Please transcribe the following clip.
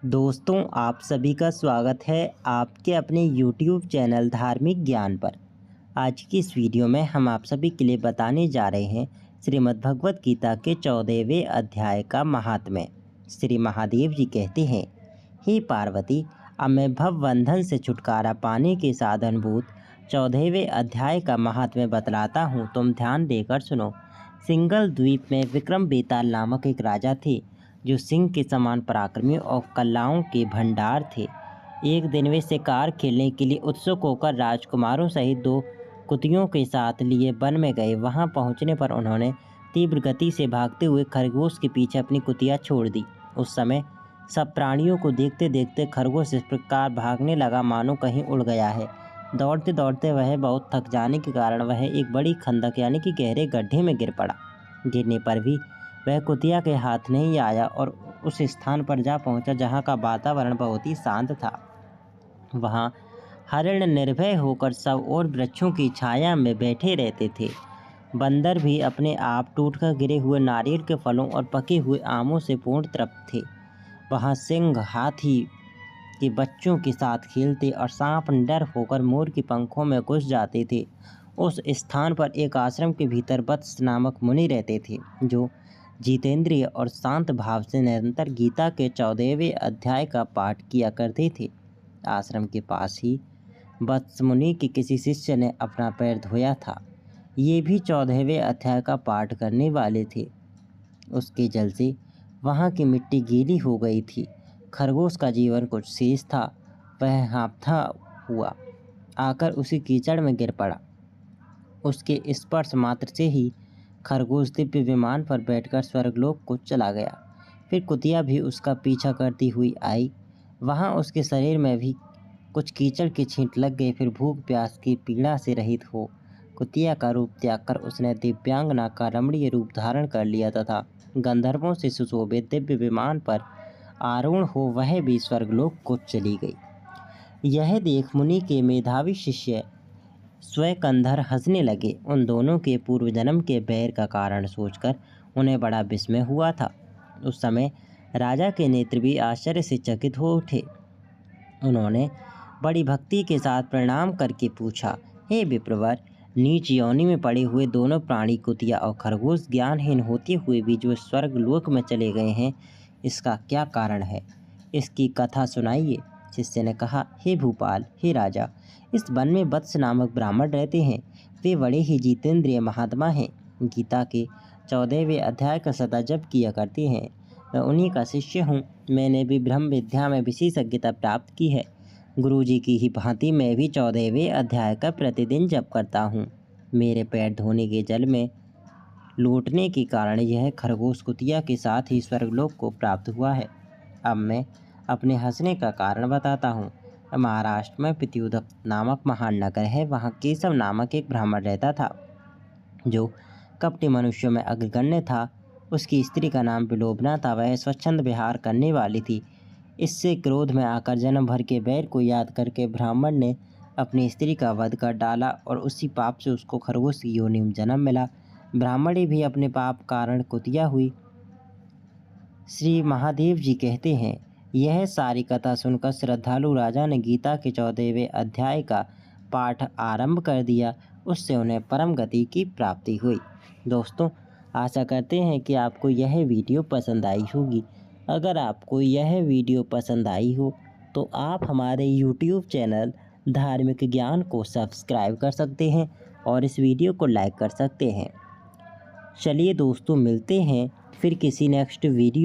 दोस्तों, आप सभी का स्वागत है आपके अपने YouTube चैनल धार्मिक ज्ञान पर। आज की इस वीडियो में हम आप सभी के लिए बताने जा रहे हैं श्रीमद् भगवत गीता के 14वें अध्याय का महात्म्य। श्री महादेव जी कहते हैं, हे पार्वती, अब मैं भव बंधन से छुटकारा पाने के साधनभूत 14वें अध्याय का महात्म्य बतलाता हूँ, तुम ध्यान देकर सुनो। सिंगल द्वीप में विक्रम बेताल नामक एक राजा थे जो सिंह के समान पराक्रमी और कलाओं के भंडार थे। एक दिन वे शिकार खेलने के लिए उत्सुक होकर राजकुमारों सहित 2 कुतियों के साथ लिए वन में गए। वहां पहुंचने पर उन्होंने तीव्र गति से भागते हुए खरगोश के पीछे अपनी कुतिया छोड़ दी। उस समय सब प्राणियों को देखते देखते खरगोश इस प्रकार भागने लगा मानो कहीं उड़ गया है। दौड़ते दौड़ते वह बहुत थक जाने के कारण वह एक बड़ी खंदक यानी कि गहरे गड्ढे में गिर पड़ा। गिरने पर भी वह कुतिया के हाथ नहीं आया और उस स्थान पर जा पहुंचा जहां का वातावरण बहुत ही शांत था। वहां हरिण निर्भय होकर सब और वृक्षों की छाया में बैठे रहते थे। बंदर भी अपने आप टूटकर गिरे हुए नारियल के फलों और पके हुए आमों से पूर्ण तृप्त थे। वहां सिंह हाथी के बच्चों के साथ खेलते और सांप डर होकर मोर के पंखों में घुस जाते थे। उस स्थान पर एक आश्रम के भीतर वत्स नामक मुनि रहते थे जो जितेंद्रिय और शांत भाव से निरंतर गीता के 14वें अध्याय का पाठ किया करते थे। आश्रम के पास ही वत्स मुनि के किसी शिष्य ने अपना पैर धोया था। ये भी 14वें अध्याय का पाठ करने वाले थे। उसके जल से वहाँ की मिट्टी गीली हो गई थी। खरगोश का जीवन कुछ शेष था। वह हाँफता हुआ आकर उसी कीचड़ में गिर पड़ा। उसके स्पर्श मात्र से ही खरगोश दिव्य विमान पर बैठकर स्वर्गलोक को चला गया। फिर कुतिया भी उसका पीछा करती हुई आई। वहाँ उसके शरीर में भी कुछ कीचड़ के छींट लग गए। फिर भूख प्यास की पीड़ा से रहित हो कुतिया का रूप त्याग कर उसने दिव्यांगना का रमणीय रूप धारण कर लिया तथा गंधर्वों से सुशोभित दिव्य विमान पर आरूढ़ हो वह भी स्वर्गलोक को चली गई। यह देख मुनि के मेधावी शिष्य स्वकंधर हंसने लगे। उन दोनों के पूर्व जन्म के बैर का कारण सोचकर उन्हें बड़ा विस्मय हुआ था। उस समय राजा के नेत्र भी आश्चर्य से चकित हो उठे। उन्होंने बड़ी भक्ति के साथ प्रणाम करके पूछा, हे विप्रवर, नीच योनि में पड़े हुए दोनों प्राणी कुतिया और खरगोश ज्ञानहीन होते हुए भी जो स्वर्गलोक में चले गए हैं, इसका क्या कारण है? इसकी कथा सुनाइए। शिष्य ने कहा, हे भूपाल, हे राजा, इस वन में वत्स नामक ब्राह्मण रहते हैं। वे बड़े ही जितेंद्रिय महात्मा हैं। गीता के 14वें अध्याय का सदा जप किया करते हैं। मैं उन्हीं का शिष्य हूँ। मैंने भी ब्रह्म विद्या में विशेषज्ञता प्राप्त की है। गुरुजी की ही भांति मैं भी 14वें अध्याय का प्रतिदिन जप करता हूँ। मेरे पैर धोने के जल में लौटने के कारण यह खरगोश कुतिया के साथ ही स्वर्गलोक को प्राप्त हुआ है। अब मैं अपने हंसने का कारण बताता हूँ। महाराष्ट्र में पित्युदक नामक महान नगर है। वहाँ केशव नामक एक ब्राह्मण रहता था जो कपटी मनुष्यों में अग्रगण्य था। उसकी स्त्री का नाम विलोबना था। वह स्वच्छंद विहार करने वाली थी। इससे क्रोध में आकर जन्म भर के बैर को याद करके ब्राह्मण ने अपनी स्त्री का वध कर डाला और उसी पाप से उसको खरगोश की योनि में जन्म मिला। ब्राह्मणी भी अपने पाप कारण कुतिया हुई। श्री महादेव जी कहते हैं, यह सारी कथा सुनकर श्रद्धालु राजा ने गीता के 14वें अध्याय का पाठ आरंभ कर दिया। उससे उन्हें परम गति की प्राप्ति हुई। दोस्तों, आशा करते हैं कि आपको यह वीडियो पसंद आई होगी। अगर आपको यह वीडियो पसंद आई हो तो आप हमारे YouTube चैनल धार्मिक ज्ञान को सब्सक्राइब कर सकते हैं और इस वीडियो को लाइक कर सकते हैं। चलिए दोस्तों, मिलते हैं फिर किसी नेक्स्ट वीडियो